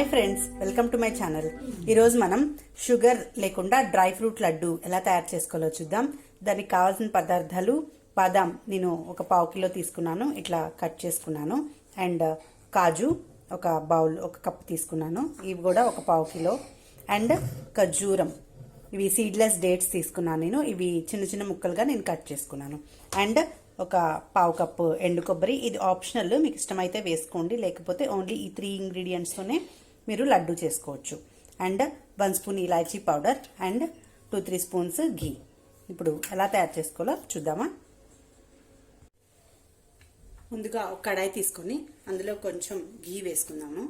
Hi friends, welcome to my channel. ఈరోజు మనం sugar లేకుండా డ్రై ఫ్రూట్ లడ్డు ఎలా తయారు చేసుకోవాలో చూద్దాం. దానికి కావాల్సిన పదార్థాలు: బాదాం నేను ఒక పావు కిలో తీసుకున్నాను, ఇట్లా కట్ చేసుకున్నాను. అండ్ కాజు ఒక బౌల్, ఒక కప్ తీసుకున్నాను, ఇవి కూడా ఒక పావు కిలో. అండ్ ఖర్జూరం, ఇవి సీడ్లెస్ డేట్స్ తీసుకున్నాను నేను, ఇవి చిన్న చిన్న ముక్కలుగా నేను కట్ చేసుకున్నాను. అండ్ ఒక పావు కప్పు ఎండు కొబ్బరి, ఇది ఆప్షనల్, మీకు ఇష్టమైతే వేసుకోండి, లేకపోతే ఓన్లీ ఈ 3 ఇంగ్రీడియంట్స్తోనే మీరు లడ్డు చేసుకోవచ్చు. అండ్ 1 స్పూన్ ఇలాచీ పౌడర్ అండ్ 2-3 స్పూన్స్ ఘీ. ఇప్పుడు ఎలా తయారు చేసుకోవాలో చూద్దామా. ముందుగా ఒక కడాయి తీసుకొని అందులో కొంచెం ఘీ వేసుకుందాము.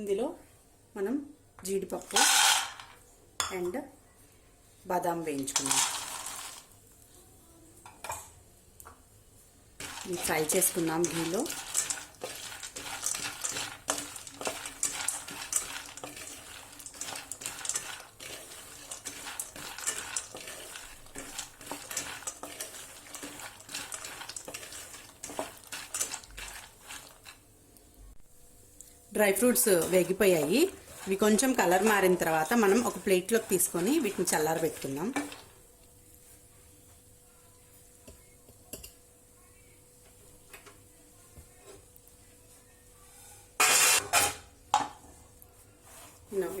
ఇందులో మనం జీడిపప్పు అండ్ బాదాం వేయించుకుందాం. ఫ్రై చేసుకుందాం ఘీలో. డ్రై ఫ్రూట్స్ వేగిపోయాయి. ఇవి కొంచెం కలర్ మారిన తర్వాత మనం ఒక ప్లేట్లోకి తీసుకొని వీటిని చల్లారబెట్టుకుందాం.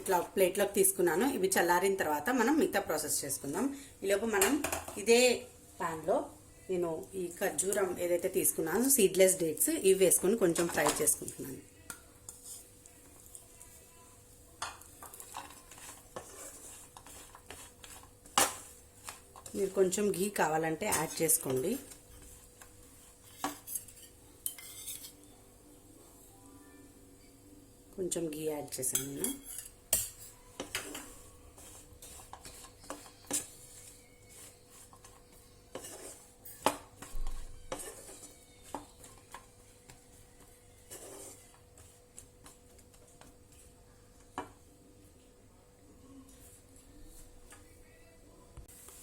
ఇట్లా ప్లేట్లోకి తీసుకున్నాను. ఇవి చల్లారిన తర్వాత మనం మిగతా ప్రాసెస్ చేసుకుందాం. ఈలోపు మనం ఇదే ప్యాన్లో నేను ఈ ఖర్జూరం ఏదైతే తీసుకున్నానో సీడ్లెస్ డేట్స్, ఇవి వేసుకొని కొంచెం ఫ్రై చేసుకుంటున్నాను. మీరు కొంచెం ఘీ కావాలంటే యాడ్ చేసుకోండి. కొంచెం ఘీ యాడ్ చేశాను నేను.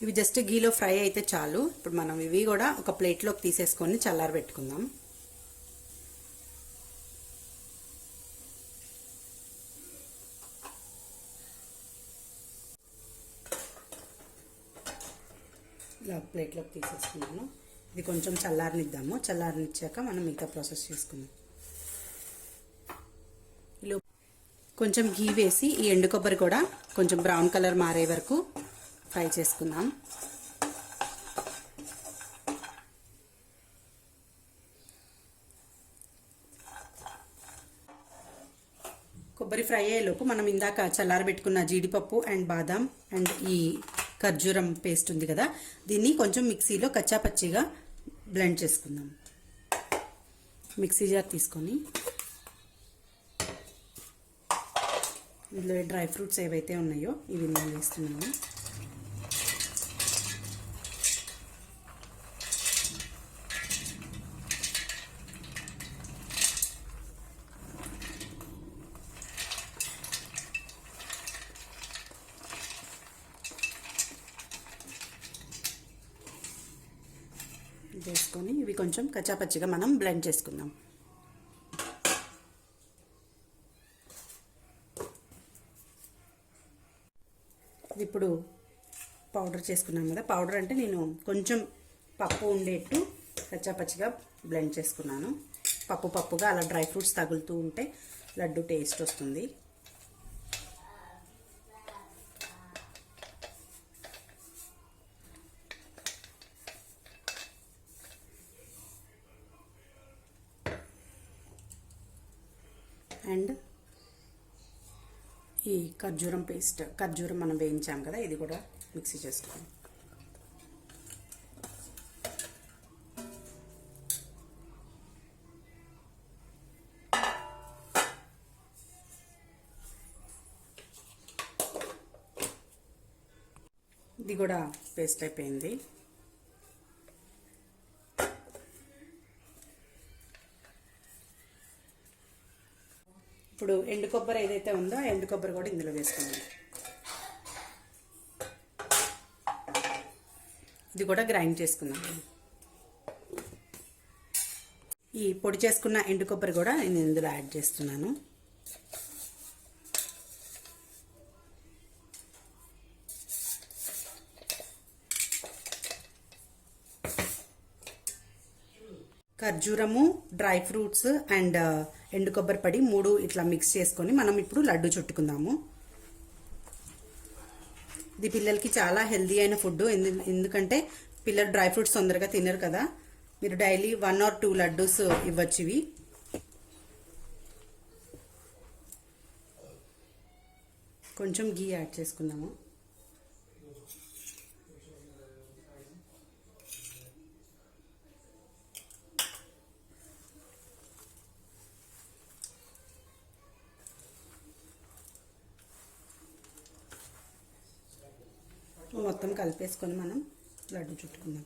ఇవి జస్ట్ ఘీలో ఫ్రై అయితే చాలు. ఇప్పుడు మనం ఇవి కూడా ఒక ప్లేట్లోకి తీసేసుకొని చల్లారబెట్టుకుందాం. ఇలా ప్లేట్లోకి తీసేసుకున్నాను. ఇది కొంచెం చల్లారనిద్దాము. చల్లారనిచ్చాక మనం మిగతా ప్రాసెస్ చేసుకుందాం. ఇలా కొంచెం ఘీ వేసి ఈ ఎండు కొబ్బరి కూడా కొంచెం బ్రౌన్ కలర్ మారే వరకు ఫ్రై చేసుకుందాం. కొబ్బరి ఫ్రై అయ్యేలోపు మనం ఇందాక చల్లారబెట్టుకున్న జీడిపప్పు అండ్ బాదాం అండ్ ఈ ఖర్జూరం పేస్ట్ ఉంది కదా, దీన్ని కొంచెం మిక్సీలో కచ్చాపచ్చిగా బ్లెండ్ చేసుకుందాం. మిక్సీ జార్ తీసుకొని ఇందులో డ్రై ఫ్రూట్స్ ఏవైతే ఉన్నాయో ఇవి నేను వేస్తున్నాను. వేసుకొని ఇవి కొంచెం కచ్చాపచ్చిగా మనం బ్లెండ్ చేసుకుందాం. ఇప్పుడు పౌడర్ చేసుకున్నాం కదా, పౌడర్ అంటే నేను కొంచెం పప్పు ఉండేట్టు కచ్చాపచ్చిగా బ్లెండ్ చేసుకున్నాను. పప్పుగా అలా డ్రై ఫ్రూట్స్ తగులుతూ ఉంటే లడ్డు టేస్ట్ వస్తుంది. అండ్ ఈ ఖర్జూరం పేస్ట్, ఖర్జూరం మనం వేయించాం కదా, ఇది కూడా మిక్సీ చేసుకోవాలి. ఇది కూడా పేస్ట్ అయిపోయింది. ఇప్పుడు ఎండు కొబ్బరి ఏదైతే ఉందో ఆ ఎండు కొబ్బరి కూడా ఇందులో వేసుకుందాం. ఇది కూడా గ్రైండ్ చేసుకుందాం. ఈ పొడి చేసుకున్న ఎండు కొబ్బరి కూడా నేను ఇందులో యాడ్ చేస్తున్నాను. ఖర్జూరము, డ్రై ఫ్రూట్స్ అండ్ ఎండు కొబ్బరి పొడి 3 ఇట్లా మిక్స్ చేసుకొని మనం ఇప్పుడు లడ్డు చుట్టుకుందాము. ఇది పిల్లలకి చాలా హెల్దీ అయిన ఫుడ్. ఎందుకంటే పిల్లలు డ్రై ఫ్రూట్స్ తొందరగా తినరు కదా. మీరు డైలీ 1 or 2 లడ్డూస్ ఇవ్వచ్చు. ఇవి కొంచెం గీ యాడ్ చేసుకుందాము. మొత్తం కలిపేసుకొని మనం లడ్డు చుట్టుకుందాం.